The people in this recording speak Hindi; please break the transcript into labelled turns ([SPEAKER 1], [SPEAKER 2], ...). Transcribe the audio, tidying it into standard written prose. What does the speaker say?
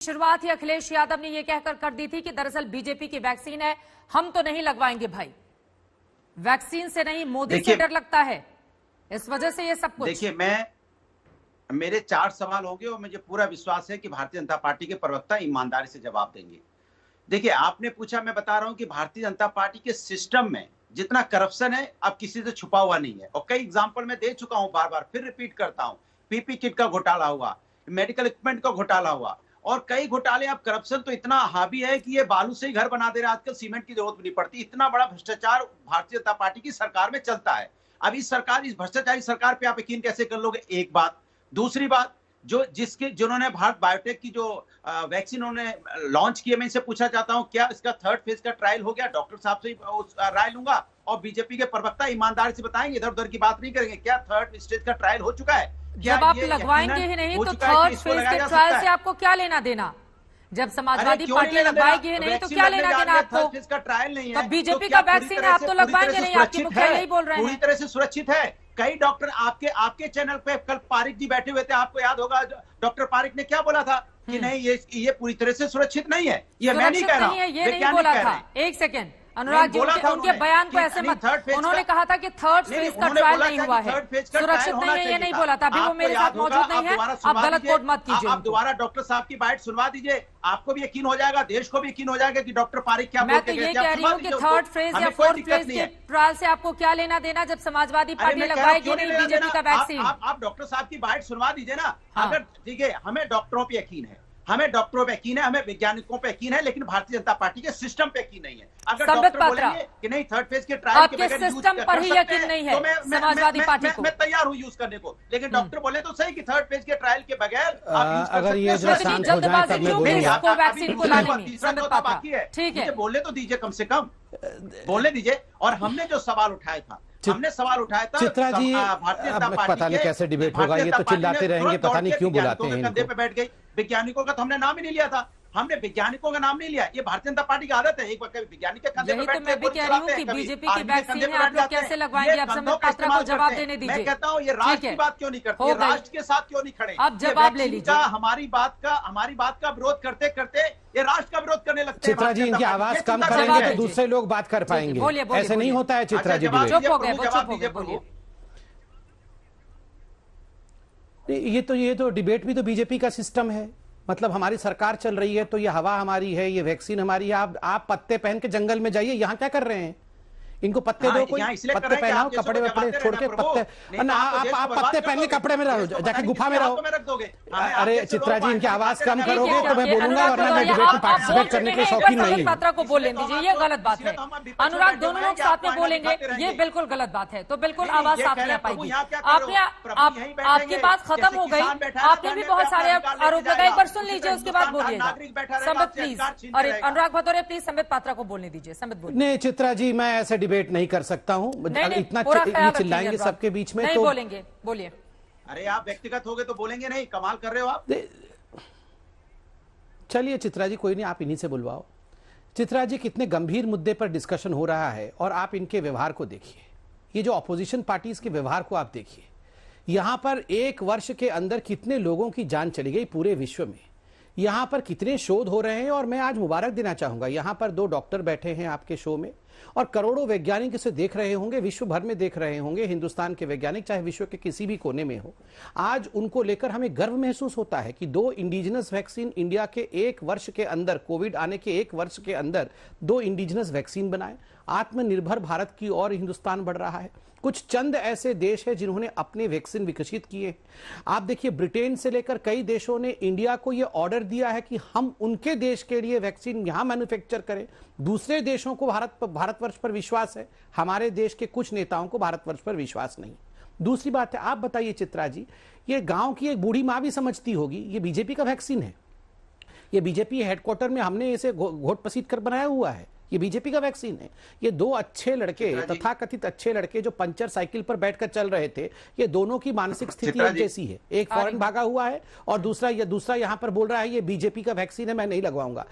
[SPEAKER 1] शुरुआत ही अखिलेश यादव ने यह कहकर कर दी थी कि दरअसल बीजेपी की वैक्सीन है, हम तो नहीं लगवाएंगे भाई। वैक्सीन से नहीं, मोदी से डर लगता है, इस वजह से ये सब कुछ।
[SPEAKER 2] देखिए, मेरे 4 सवाल होंगे और मुझे पूरा विश्वास है कि भारतीय जनता पार्टी के प्रवक्ता ईमानदारी से जवाब देंगे। देखिए, आपने पूछा, मैं बता रहा हूं कि भारतीय जनता पार्टी के सिस्टम में जितना करप्शन है अब किसी से छुपा हुआ नहीं है। और कई एग्जाम्पल मैं दे चुका हूं, बार बार फिर रिपीट करता हूं। पीपी किट का घोटाला हुआ, मेडिकल इक्विपमेंट का घोटाला हुआ और कई घोटाले। अब करप्शन तो इतना हावी है कि ये बालू से ही घर बना दे रहे हैं, आजकल सीमेंट की जरूरत भी नहीं पड़ती। इतना बड़ा भ्रष्टाचार भारतीय जनता पार्टी की सरकार में चलता है। अब इस भ्रष्टाचारी सरकार पे आप यकीन कैसे कर लोगे? एक बात। दूसरी बात, जिन्होंने भारत बायोटेक की जो वैक्सीन उन्होंने लॉन्च की है, मैं इनसे पूछा चाहता हूं क्या इसका 3rd फेज का ट्रायल हो गया? डॉक्टर साहब से राय लूंगा और बीजेपी के प्रवक्ता ईमानदारी से बताएंगे, इधर उधर की बात नहीं करेंगे। क्या 3rd स्टेज का ट्रायल हो चुका है?
[SPEAKER 1] जब आप लगवाएंगे ही नहीं तो 3rd फेज के ट्रायल से आपको क्या लेना देना? जब समाजवादी पार्टी लगवाएगी ही नहीं तो क्या लेना देना आपको?
[SPEAKER 2] 3rd फेज का ट्रायल नहीं है,
[SPEAKER 1] बीजेपी का वैक्सीन है, आप तो लगवाएंगे नहीं, आपके मुखिया यही बोल रहे हैं।
[SPEAKER 2] पूरी तरह से सुरक्षित है। कई डॉक्टर आपके चैनल पे कल पारिक जी बैठे हुए थे, आपको याद होगा डॉक्टर पारिक ने क्या बोला था कि नहीं ये पूरी तरह से सुरक्षित नहीं है। ये मैं नहीं कह रहा हूं,
[SPEAKER 1] ये नहीं बोला था। एक सेकंड अनुराग जी, उनके बयान को ऐसे मत। उन्होंने कहा था कि 3rd फेज का ट्रायल नहीं हुआ है, सुरक्षित नहीं है, ये नहीं बोला था। अभी वो मेरे साथ मौजूद नहीं है, आप गलत कोट मत कीजिए।
[SPEAKER 2] आप दोबारा डॉक्टर साहब की बाइट सुनवा दीजिए, आपको भी यकीन हो जाएगा, देश को भी यकीन हो जाएगा कि डॉक्टर पारिक क्या बोलते हैं।
[SPEAKER 1] मैं तो ये कह रही हूँ कि 3rd फेज या 4th फेज के ट्रायल से आपको क्या लेना देना, जब समाजवादी पार्टी लगवाएगी नहीं बीजेपी का वैक्सीन।
[SPEAKER 2] आप डॉक्टर साहब की बाइट सुनवा दीजिए ना। अगर देखिए, हमें डॉक्टरों पे यकीन है, हमें डॉक्टरों पे यकीन है, हमें वैज्ञानिकों पे यकीन है, लेकिन भारतीय जनता पार्टी के सिस्टम पे यकीन नहीं है। अगर डॉक्टर बोलेंगे कि नहीं 3rd फेज के ट्रायल के बगैर
[SPEAKER 1] सिस्टम पर ही यकीन नहीं है समाजवादी पार्टी को,
[SPEAKER 2] मैं तैयार हूं यूज करने को। लेकिन डॉक्टर बोले तो सही कि 3rd फेज के ट्रायल के बगैर
[SPEAKER 1] अगर ये जल्दबाजी क्यों वैक्सीन को लाने में?
[SPEAKER 2] बाकी है, ठीक है, बोलने तो दीजिए, कम से कम बोलने दीजिए। और हमने जो सवाल उठाया था,
[SPEAKER 3] चित्रा जी, भारतीय जनता पार्टी पता नहीं कैसे डिबेट होगा, ये तो चिल्लाते रहेंगे, पता नहीं क्यों बुलाते हैं।
[SPEAKER 2] कंधे पे बैठ गई। वैज्ञानिकों का तो हमने नाम ही नहीं लिया था, हमने वैज्ञानिकों का नाम नहीं लिया। ये भारतीय जनता पार्टी की आदत है, एक बार वैज्ञानिक के कंधे पे बैठ के।
[SPEAKER 1] मैं भी कह रही हूं कि बीजेपी की वैक्सीन है, आप लोग कैसे लगवाएंगे? आप संबित पात्रा को जवाब देने दीजिए।
[SPEAKER 2] मैं कहता हूं, ये राष्ट्र की बात क्यों नहीं करते, राष्ट्र के साथ क्यों नहीं खड़े?
[SPEAKER 1] आप जवाब ले लीजिए।
[SPEAKER 2] हमारी बात का विरोध करते करते ये राष्ट्र का विरोध करने लगते हैं।
[SPEAKER 3] चित्रा जी, इनकी आवाज कम करेंगे तो दूसरे लोग बात कर पाएंगे, ऐसे नहीं होता है। चित्रा जी, ये तो डिबेट भी तो बीजेपी का सिस्टम है। मतलब हमारी सरकार चल रही है तो ये हवा हमारी है, ये वैक्सीन हमारी है। आप पत्ते पहन के जंगल में जाइए, यहाँ क्या कर रहे हैं? इनको पत्ते दो, कोई पत्ते पहनाओ, कपड़े वपड़े छोड़ के पत्ते। ना, आप पत्ते पहन के कपड़े में रहो, जाके गुफा में रहो। अरे चित्रा जी, इनकी आवाज कम करोगे तो मैं बोलूंगा, वरना मैं डिबेट में पार्टिसिपेट करने के शौकीन नहीं।
[SPEAKER 1] पात्रा को बोलने दीजिए, ये गलत बात है। अनुराग, दोनों लोग साथ में बोलेंगे, ये बिल्कुल गलत बात है। तो बिल्कुल आवाज साफ नहीं आ पाएगी। आपकी बात खत्म हो गई, आपने भी बहुत सारे आरोप लगाए, एक बार सुन लीजिए, उसके बाद बोलिएगा। संबित प्लीज, और अनुराग भदौरिया प्लीज संबित पात्रा को बोलने दीजिए। संबित बोलिए।
[SPEAKER 3] नहीं चित्रा जी, मैं ऐसे डिबेट नहीं कर सकता हूं, इतना चिल्लाएंगे सबके बीच में
[SPEAKER 1] नहीं
[SPEAKER 3] तो
[SPEAKER 1] बोलेंगे। बोलिए।
[SPEAKER 2] अरे आप व्यक्तिगत हो गए तो बोलेंगे नहीं, कमाल कर रहे हो आप।
[SPEAKER 3] चलिए चित्रा जी, कोई नहीं, आप इन्हीं से बुलवाओ। चित्रा जी, कितने गंभीर मुद्दे पर डिस्कशन हो रहा है और आप इनके व्यवहार को देखिए। ये जो ऑपोजिशन पार्टीज के व्यवहार को आप देखिए। यहां पर 1 वर्ष के अंदर कितने लोगों की जान चली गई पूरे विश्व में। यहां पर कितने शोध हो रहे हैं और मैं आज मुबारक देना चाहूंगा। यहां पर 2 डॉक्टर बैठे हैं आपके शो में और करोड़ों वैज्ञानिक इसे देख रहे होंगे, विश्व भर में देख रहे होंगे। हिंदुस्तान के वैज्ञानिक चाहे विश्व के किसी भी कोने में हो, आज उनको लेकर हमें गर्व महसूस होता है कि 2 इंडिजिनस वैक्सीन इंडिया के 1 वर्ष के अंदर, कोविड आने के 1 वर्ष के अंदर 2 इंडिजिनस वैक्सीन बनाए। आत्मनिर्भर भारत की ओर हिंदुस्तान बढ़ रहा है। कुछ चंद ऐसे देश हैं जिन्होंने अपने वैक्सीन विकसित किए। आप देखिए, ब्रिटेन से लेकर कई देशों ने इंडिया को यह ऑर्डर दिया है कि हम उनके देश के लिए वैक्सीन यहां मैन्युफैक्चर करें। दूसरे देशों को भारतवर्ष पर विश्वास है, हमारे देश के कुछ नेताओं को भारतवर्ष पर विश्वास नहीं। दूसरी बात है, आप बताइए चित्रा जी, ये गांव की एक बूढ़ी मां भी समझती होगी ये बीजेपी का वैक्सीन है, ये बीजेपी हेडक्वार्टर में हमने इसे घोट पसीट कर बनाया हुआ है, ये बीजेपी का वैक्सीन है। ये 2 अच्छे लड़के, तथाकथित अच्छे लड़के जो पंचर साइकिल पर बैठकर चल रहे थे, ये दोनों की मानसिक स्थिति एक जैसी है। एक फॉरेन भागा हुआ है और दूसरा यहां पर बोल रहा है ये बीजेपी का वैक्सीन है, मैं नहीं लगवाऊंगा।